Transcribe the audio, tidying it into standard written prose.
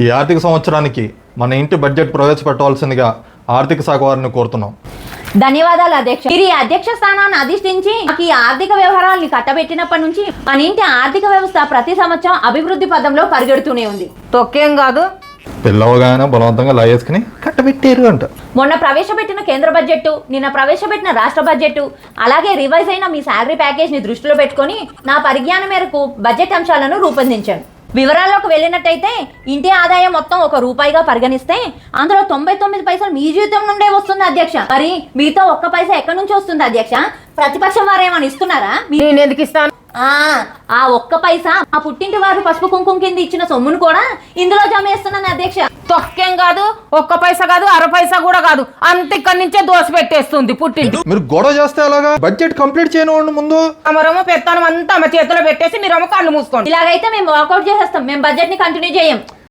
ఈ ఆర్థిక సంవత్సరానికి మన ఇంటి బడ్జెట్ ప్రవేశపెట్టవలసిందిగా ఆర్థిక శాఖ వారిని కోరుతున్నాం. ధన్యవాదాలు అధ్యక్ష. మీరు ఈ అధ్యక్ష స్థానాన్ని అధిష్ఠించి ఈ ఆర్థిక వ్యవహారాల్ని కట్టబెట్టినప్పటి నుంచి మన ఇంటి ఆర్థిక వ్యవస్థ ప్రతి సంవత్సరం అభివృద్ధి పదంలో పరిగెడుతూనే ఉంది. తొక్కేం కాదు, పిల్లవగానే బలవంతంగా లాగేసుకుని కట్టబెట్టారు అంట. మొన్న ప్రవేశపెట్టిన కేంద్ర బడ్జెట్, నిన్న ప్రవేశపెట్టిన రాష్ట్ర బడ్జెట్, అలాగే రివైజ్ అయిన మీ శాలరీ ప్యాకేజ్ ని దృష్టిలో పెట్టుకొని నా పరిజ్ఞానం మేరకు బడ్జెట్ అంశాలను రూపొందించాను. వివరాల్లోకి వెళ్ళినట్టయితే ఇంటి ఆదాయం మొత్తం ₹1గా పరిగణిస్తే అందులో 99 పైసలు మీ జీవితం నుండే వస్తుంది అధ్యక్ష. మరి మీతో ఒక్క పైసా ఎక్కడి నుంచి వస్తుంది అధ్యక్ష? ప్రతిపక్షం వారు ఏమైనా ఇస్తున్నారా? నేను ఎందుకు ఇస్తాను? ఆ ఒక్క పైసా ఆ పుట్టింటి వారు పసుపు కుంకుమ కింద ఇచ్చిన సొమ్మును కూడా ఇందులో జమేస్తున్నాను అధ్యక్ష. తొక్కేం కాదు, ఒక్క పైసా కాదు, అర పైసా కూడా కాదు, అంత ఇక్కడి నుంచే దోశ పెట్టేస్తుంది పుట్టింటి. మీరు గొడవ చేస్తే అలాగా? బడ్జెట్ కంప్లీట్ చేయనివ్వండి ముందు. అమరమో పెత్తనం అంతా ఆమె చేతిలో పెట్టేసి మీరేమో కళ్ళు మూసుకోండి. ఇలాగైతే మేము వాకౌట్ చేసేస్తాం, మేము బడ్జెట్ ని కంటిన్యూ చేయం.